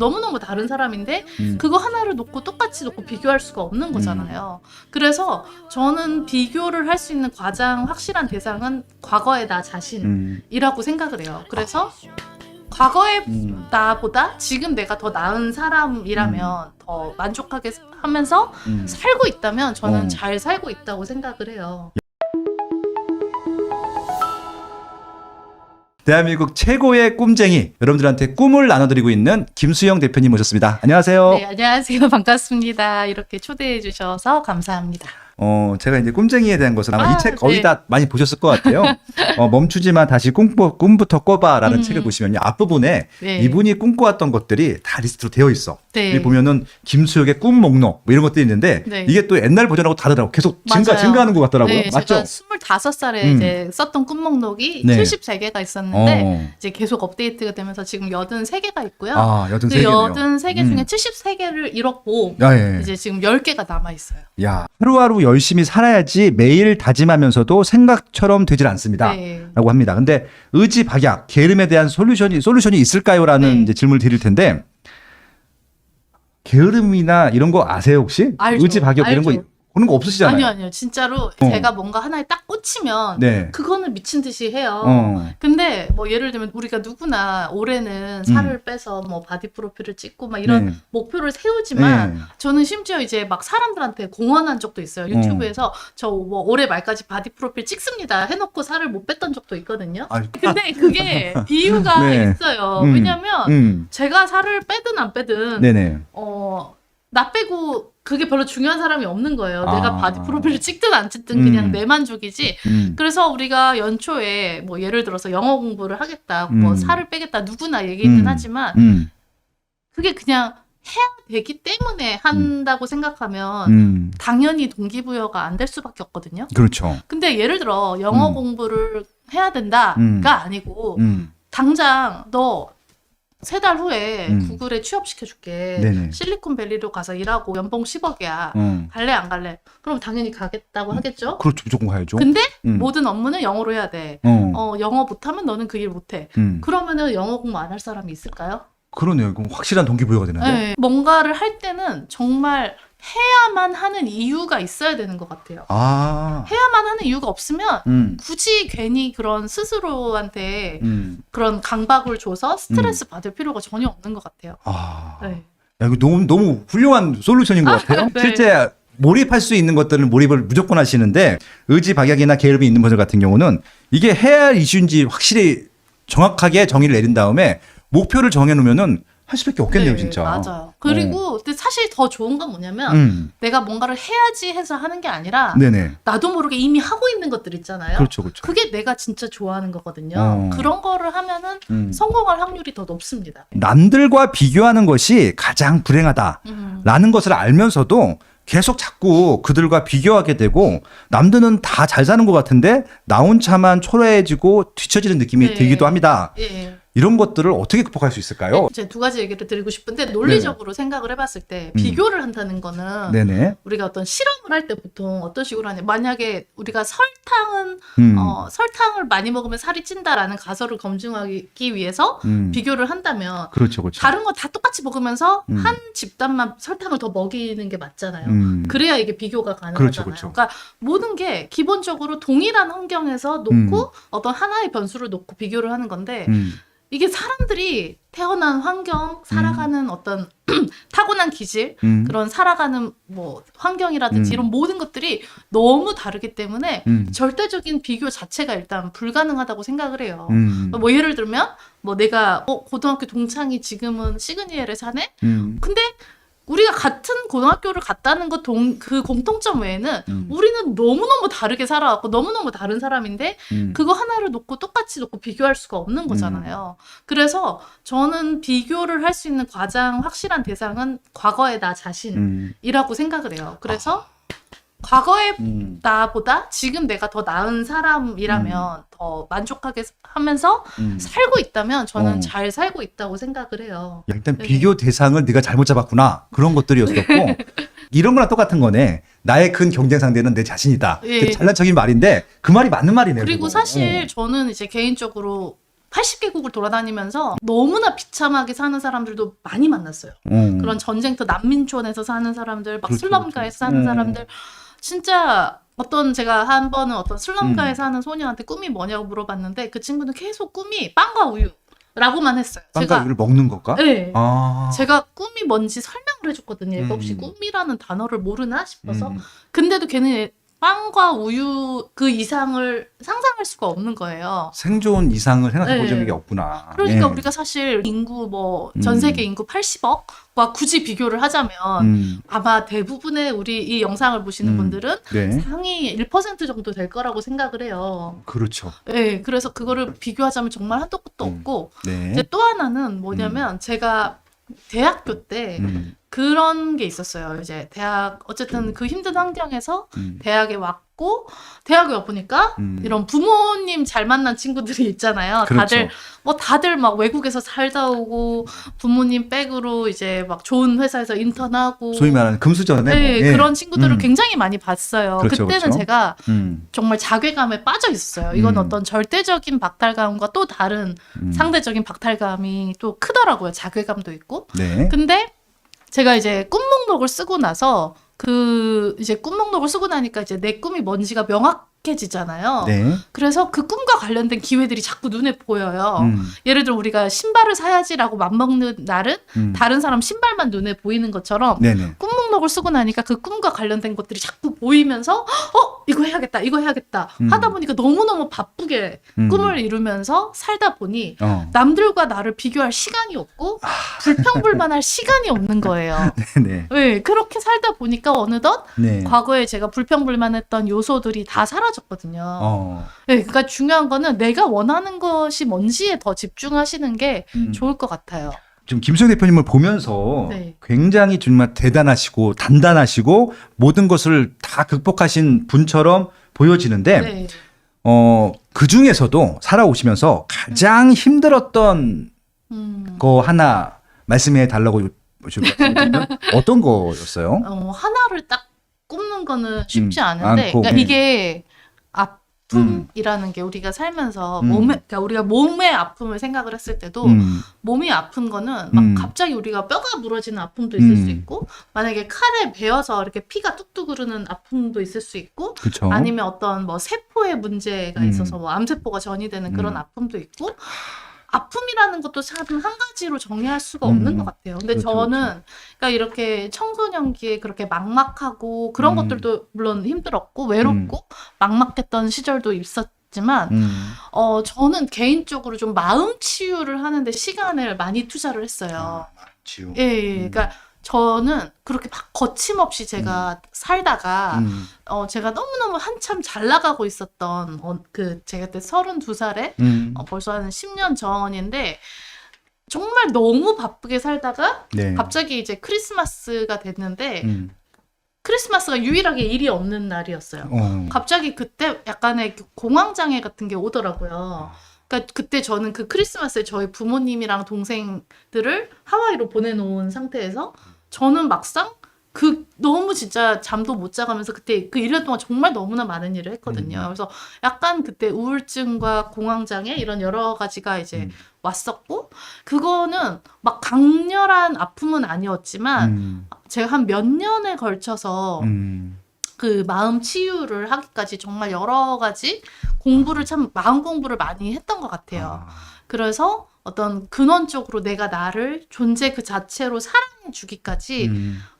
너무너무 다른 사람인데 그거 하나를 놓고 똑같이 놓고 비교할 수가 없는 거잖아요. 그래서 저는 비교를 할 수 있는 가장 확실한 대상은 과거의 나 자신이라고 생각을 해요. 그래서 과거의 나보다 지금 내가 더 나은 사람이라면 더 만족하게 하면서 살고 있다면 저는 잘 살고 있다고 생각을 해요. 대한민국 최고의 꿈쟁이, 여러분들한테 꿈을 나눠드리고 있는 김수영 대표님 모셨습니다. 안녕하세요. 네, 안녕하세요. 반갑습니다. 이렇게 초대해 주셔서 감사합니다. 제가 이제 꿈쟁이에 대한 것을 아마 이 책 거의 네. 다 많이 보셨을 것 같아요. 멈추지만 다시 꿈부터 꿔봐라는 책을 보시면요. 앞부분에 네. 이분이 꿈꿔왔던 것들이 다 리스트로 되어 있어. 네. 여기 보면은 김수혁의 꿈 목록 뭐 이런 것들이 있는데 네. 이게 또 옛날 버전하고 다르더라고. 계속 맞아요. 증가하는 것 같더라고요. 네, 맞죠? 제가 25살에 이제 썼던 꿈 목록이 네. 73개가 있었는데 이제 계속 업데이트가 되면서 지금 83개가 있고요. 아, 그 83개네요. 83개 중에 73개를 잃었고 아, 예. 이제 지금 10개가 남아 있어요. 야, 하루하루 열심히 살아야지 매일 다짐하면서도 생각처럼 되질 않습니다. 네. 라고 합니다. 근데 의지 박약, 게으름에 대한 솔루션이 있을까요? 라는 네. 이제 질문을 드릴 텐데 게으름이나 이런 거 아세요, 혹시? 알죠. 의지 박약 이런 거 알죠. 그런 거 없으시잖아요. 아니요. 진짜로 제가 뭔가 하나에 딱 꽂히면 네. 그거는 미친 듯이 해요. 어. 근데 뭐 예를 들면 우리가 누구나 올해는 살을 빼서 뭐 바디 프로필을 찍고 막 이런 네. 목표를 세우지만 네. 저는 심지어 이제 막 사람들한테 공언한 적도 있어요. 유튜브에서 저 뭐 올해 말까지 바디 프로필 찍습니다 해놓고 살을 못 뺐던 적도 있거든요. 아, 근데 그게 이유가 네. 있어요. 왜냐면 제가 살을 빼든 안 빼든 네네. 나 빼고 그게 별로 중요한 사람이 없는 거예요. 아. 내가 바디 프로필을 찍든 안 찍든 그냥 내 만족이지. 음. 그래서 우리가 연초에 뭐 예를 들어서 영어 공부를 하겠다, 뭐 살을 빼겠다 누구나 얘기는 하지만 그게 그냥 해야 되기 때문에 한다고 생각하면 당연히 동기부여가 안 될 수밖에 없거든요. 그렇죠. 근데 예를 들어 영어 공부를 해야 된다가 아니고 당장 너 3달 후에 구글에 취업시켜줄게. 네네. 실리콘밸리로 가서 일하고 연봉 10억이야. 갈래 안 갈래? 그럼 당연히 가겠다고 하겠죠? 그렇죠. 무조건 가야죠. 근데 모든 업무는 영어로 해야 돼. 영어 못하면 너는 그 일 못해. 그러면은 영어 공부 안 할 사람이 있을까요? 그러네요. 그럼 확실한 동기부여가 되는데. 네. 뭔가를 할 때는 정말 해야만 하는 이유가 있어야 되는 것 같아요. 아. 해야만 하는 이유가 없으면 굳이 괜히 그런 스스로한테 그런 강박을 줘서 스트레스 받을 필요가 전혀 없는 것 같아요. 아. 네. 야, 이거 너무 훌륭한 솔루션인 것 같아요. 네. 실제 몰입할 수 있는 것들은 몰입을 무조건 하시는데 의지 박약이나 게으름이 있는 분들 같은 경우는 이게 해야 할 이슈인지 확실히 정확하게 정의를 내린 다음에 목표를 정해놓으면은 할 수밖에 없겠네요, 네, 진짜. 맞아요. 그리고 근데 사실 더 좋은 건 뭐냐면 내가 뭔가를 해야지 해서 하는 게 아니라 네네. 나도 모르게 이미 하고 있는 것들 있잖아요. 그렇죠, 그렇죠. 그게 내가 진짜 좋아하는 거거든요. 그런 거를 하면은 성공할 확률이 더 높습니다. 남들과 비교하는 것이 가장 불행하다라는 것을 알면서도 계속 자꾸 그들과 비교하게 되고 남들은 다 잘 사는 것 같은데 나 혼자만 초라해지고 뒤처지는 느낌이 네. 들기도 합니다. 예. 이런 것들을 어떻게 극복할 수 있을까요? 제가 2가지 얘기를 드리고 싶은데 논리적으로 생각을 해봤을 때 비교를 한다는 거는 네네. 우리가 어떤 실험을 할 때 보통 어떤 식으로 하냐, 만약에 우리가 설탕은 설탕을 많이 먹으면 살이 찐다라는 가설을 검증하기 위해서 비교를 한다면 그렇죠, 그렇죠. 다른 거 다 똑같이 먹으면서 한 집단만 설탕을 더 먹이는 게 맞잖아요. 그래야 이게 비교가 가능하잖아요. 그렇죠, 그렇죠. 그러니까 모든 게 기본적으로 동일한 환경에서 놓고 어떤 하나의 변수를 놓고 비교를 하는 건데 이게 사람들이 태어난 환경, 살아가는 어떤 타고난 기질, 그런 살아가는 뭐 환경이라든지 이런 모든 것들이 너무 다르기 때문에 절대적인 비교 자체가 일단 불가능하다고 생각을 해요. 뭐 예를 들면 뭐 내가 고등학교 동창이 지금은 시그니엘에 사네? 근데 우리가 같은 고등학교를 갔다는 그 공통점 외에는 우리는 너무너무 다르게 살아왔고 너무너무 다른 사람인데 그거 하나를 놓고 똑같이 놓고 비교할 수가 없는 거잖아요. 그래서 저는 비교를 할 수 있는 가장 확실한 대상은 과거의 나 자신이라고 생각을 해요. 그래서 과거의 나보다 지금 내가 더 나은 사람이라면 더 만족하게 하면서 살고 있다면 저는 잘 살고 있다고 생각을 해요. 일단 네. 비교 대상을 네가 잘못 잡았구나 그런 것들이었었고 이런 거랑 똑같은 거네. 나의 큰 경쟁 상대는 내 자신이다. 예. 잘난 척인 말인데 그 말이 맞는 말이네요. 그리고 그거. 사실 저는 이제 개인적으로 80개국을 돌아다니면서 너무나 비참하게 사는 사람들도 많이 만났어요. 그런 전쟁터 난민촌에서 사는 사람들, 막 그렇죠, 슬럼가에서 사는 사람들, 진짜 제가 한 번은 어떤 슬럼가에 사는 소녀한테 꿈이 뭐냐고 물어봤는데 그 친구는 계속 꿈이 빵과 우유라고만 했어요. 빵과 우유를 먹는 걸까? 네. 아. 제가 꿈이 뭔지 설명을 해줬거든요. 얘가 혹시 꿈이라는 단어를 모르나 싶어서. 근데도 걔는 빵과 우유 그 이상을 상상할 수가 없는 거예요. 생존 이상을 생각해 본 네. 적이 없구나. 그러니까 예. 우리가 사실 인구 전 세계 인구 80억과 굳이 비교를 하자면 아마 대부분의 우리 이 영상을 보시는 분들은 네. 상위 1% 정도 될 거라고 생각을 해요. 그렇죠. 네, 그래서 그거를 비교하자면 정말 한도 끝도 없고 네. 이제 또 하나는 뭐냐면 제가 대학교 때 그런 게 있었어요. 이제 대학 어쨌든 그 힘든 환경에서 대학에 왔고 대학에 와보니까 이런 부모님 잘 만난 친구들이 있잖아요. 그렇죠. 다들 막 외국에서 살다 오고 부모님 백으로 이제 막 좋은 회사에서 인턴하고 소위 말하는 금수저네. 네, 뭐. 예. 그런 친구들을 굉장히 많이 봤어요. 그렇죠, 그때는 그렇죠. 제가 음. 정말 자괴감에 빠져 있었어요. 이건 어떤 절대적인 박탈감과 또 다른 상대적인 박탈감이 또 크더라고요. 자괴감도 있고. 네. 근데 제가 이제 꿈 목록을 쓰고 나서 이제 꿈 목록을 쓰고 나니까 이제 내 꿈이 뭔지가 명확해지잖아요. 네. 그래서 그 꿈과 관련된 기회들이 자꾸 눈에 보여요. 음. 예를 들어 우리가 신발을 사야지라고 맘먹는 날은 다른 사람 신발만 눈에 보이는 것처럼 네네. 꿈 목록을 쓰고 나니까 그 꿈과 관련된 것들이 자꾸 보이면서 이거 해야겠다 하다 보니까 너무너무 바쁘게 꿈을 이루면서 살다 보니 남들과 나를 비교할 시간이 없고 불평불만할 시간이 없는 거예요. 네네. 네, 그렇게 살다 보니까 어느덧 네. 과거에 제가 불평불만했던 요소들이 다 사라졌거든요. 네, 그러니까 중요한 거는 내가 원하는 것이 뭔지에 더 집중하시는 게 좋을 것 같아요. 지금 김수영 대표님을 보면서 네. 굉장히 정말 대단하시고 단단하시고 모든 것을 다 극복하신 분처럼 보여지는데 네. 그 중에서도 살아오시면서 가장 힘들었던 거 하나 말씀해 달라고 여쭤보면 어떤 거였어요? 하나를 딱 꼽는 거는 쉽지 않은데 않고, 그러니까 이게 아픔이라는 게 우리가 살면서 그러니까 우리가 몸의 아픔을 생각을 했을 때도 몸이 아픈 거는 막 갑자기 우리가 뼈가 부러지는 아픔도 있을 수 있고 만약에 칼에 베어서 이렇게 피가 뚝뚝 흐르는 아픔도 있을 수 있고 그쵸? 아니면 어떤 뭐 세포에 문제가 있어서 뭐 암세포가 전이되는 그런 아픔도 있고 아픔이라는 것도 참 한 가지로 정의할 수가 없는 것 같아요. 근데 그렇죠, 저는 그러니까 이렇게 청소년기에 그렇게 막막하고 그런 것들도 물론 힘들었고 외롭고 막막했던 시절도 있었지만 저는 개인적으로 좀 마음 치유를 하는데 시간을 많이 투자를 했어요. 치유. 예. 그러니까 저는 그렇게 막 거침없이 제가 살다가 제가 너무너무 한참 잘 나가고 있었던 제가 그때 32살에 벌써 한 10년 전인데 정말 너무 바쁘게 살다가 네. 갑자기 이제 크리스마스가 됐는데 크리스마스가 유일하게 일이 없는 날이었어요. 갑자기 그때 약간의 공황장애 같은 게 오더라고요. 그러니까 그때 저는 그 크리스마스에 저희 부모님이랑 동생들을 하와이로 보내놓은 상태에서 저는 막상 너무 진짜 잠도 못 자가면서 그때 그 1년 동안 정말 너무나 많은 일을 했거든요. 그래서 약간 그때 우울증과 공황장애 이런 여러 가지가 이제 왔었고 그거는 막 강렬한 아픔은 아니었지만 제가 한 몇 년에 걸쳐서 그 마음 치유를 하기까지 정말 여러 가지 마음 공부를 많이 했던 것 같아요. 그래서 어떤 근원적으로 내가 나를 존재 그 자체로 사랑해 주기까지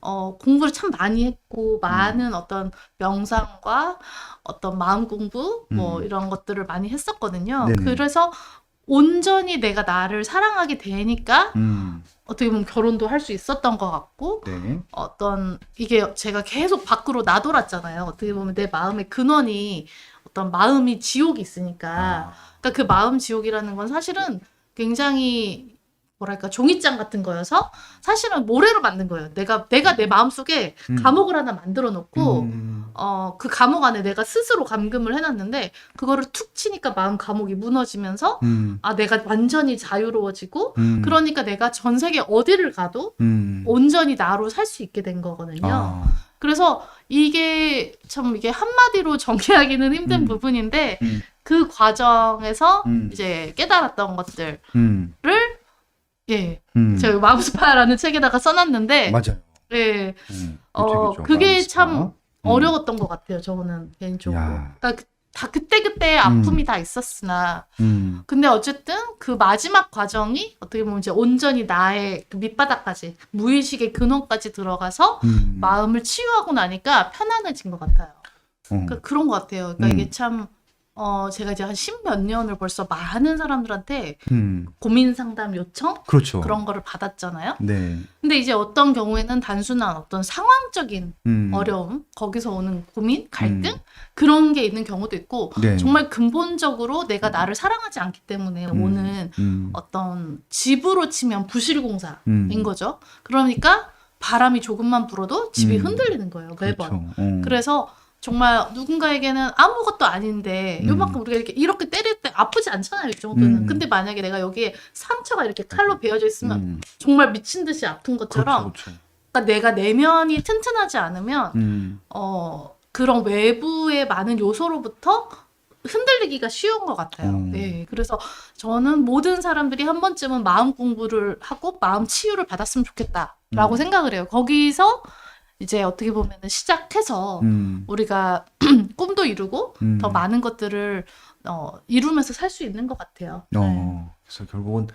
공부를 참 많이 했고 많은 어떤 명상과 어떤 마음 공부 뭐 이런 것들을 많이 했었거든요. 네네. 그래서 온전히 내가 나를 사랑하게 되니까 어떻게 보면 결혼도 할 수 있었던 것 같고 네. 이게 제가 계속 밖으로 나돌았잖아요. 어떻게 보면 내 마음의 근원이 어떤 마음이 지옥이 있으니까 그러니까 그 마음 지옥이라는 건 사실은 굉장히 뭐랄까 종이장 같은 거여서 사실은 모래로 만든 거예요. 내가 내 마음속에 감옥을 하나 만들어 놓고 그 감옥 안에 내가 스스로 감금을 해놨는데 그거를 툭 치니까 마음 감옥이 무너지면서 내가 완전히 자유로워지고 그러니까 내가 전 세계 어디를 가도 온전히 나로 살 수 있게 된 거거든요. 그래서 이게 한마디로 정의하기는 힘든 부분인데 그 과정에서 이제 깨달았던 것들을 예, 제가 마음스파라는 책에다가 써놨는데 맞아요. 예, 그쵸. 그게 마음스파. 참 어려웠던 것 같아요. 저는 개인적으로. 야. 그러니까 다 그때 아픔이 다 있었으나 근데 어쨌든 그 마지막 과정이 어떻게 보면 이제 온전히 나의 그 밑바닥까지 무의식의 근원까지 들어가서 마음을 치유하고 나니까 편안해진 것 같아요. 그러니까 그런 것 같아요. 그러니까 이게 참 제가 이제 한 10몇 년을 벌써 많은 사람들한테 고민 상담 요청 그렇죠. 그런 거를 받았잖아요. 네. 근데 이제 어떤 경우에는 단순한 어떤 상황적인 어려움, 거기서 오는 고민, 갈등 그런 게 있는 경우도 있고 네. 정말 근본적으로 내가 나를 사랑하지 않기 때문에 오는 어떤 집으로 치면 부실공사인 거죠. 그러니까 바람이 조금만 불어도 집이 흔들리는 거예요. 매번. 그렇죠. 그래서 정말 누군가에게는 아무것도 아닌데 요만큼 우리가 이렇게 때릴 때 아프지 않잖아요. 이 정도는. 근데 만약에 내가 여기에 상처가 이렇게 칼로 베어져 있으면 정말 미친 듯이 아픈 것처럼 그렇죠. 그러니까 내가 내면이 튼튼하지 않으면 그런 외부의 많은 요소로부터 흔들리기가 쉬운 것 같아요. 네, 그래서 저는 모든 사람들이 한 번쯤은 마음 공부를 하고 마음 치유를 받았으면 좋겠다라고 생각을 해요. 거기서 이제 어떻게 보면은 시작해서 우리가 꿈도 이루고 더 많은 것들을 이루면서 살 수 있는 것 같아요. 네. 그래서 결국은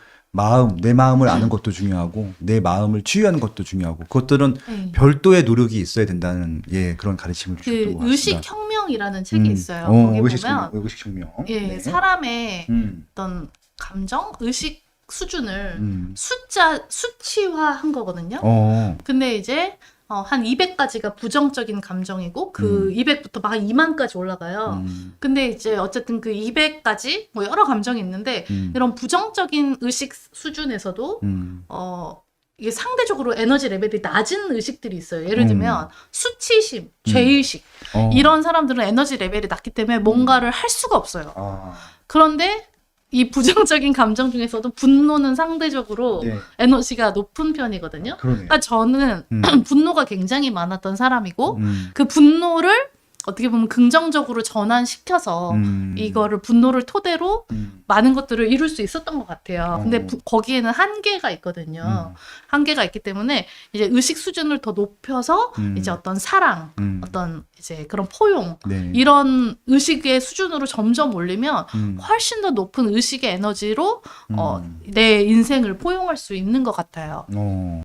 내 마음을 아는 것도 중요하고 내 마음을 치유하는 것도 중요하고 그것들은 네. 별도의 노력이 있어야 된다는 그런 가르침을 그 주셨던 것 같습니다. 의식혁명이라는 책이 있어요. 거기 보면 의식혁명. 예, 네. 사람의 어떤 감정, 의식 수준을 수치화한 거거든요. 근데 이제 한 200가지가 부정적인 감정이고 그 200부터 막 2만까지 올라가요. 근데 이제 어쨌든 그 200가지 뭐 여러 감정이 있는데 이런 부정적인 의식 수준에서도 이게 상대적으로 에너지 레벨이 낮은 의식들이 있어요. 예를 들면 수치심, 죄의식 이런 사람들은 에너지 레벨이 낮기 때문에 뭔가를 할 수가 없어요. 그런데 이 부정적인 감정 중에서도 분노는 상대적으로 네. 에너지가 높은 편이거든요. 그러네요. 그러니까 저는 분노가 굉장히 많았던 사람이고 음. 그 분노를 어떻게 보면 긍정적으로 전환시켜서 이거를 분노를 토대로 많은 것들을 이룰 수 있었던 것 같아요. 근데 거기에는 한계가 있거든요. 한계가 있기 때문에 이제 의식 수준을 더 높여서 이제 어떤 사랑, 어떤 이제 그런 포용 네. 이런 의식의 수준으로 점점 올리면 훨씬 더 높은 의식의 에너지로 내 인생을 포용할 수 있는 것 같아요.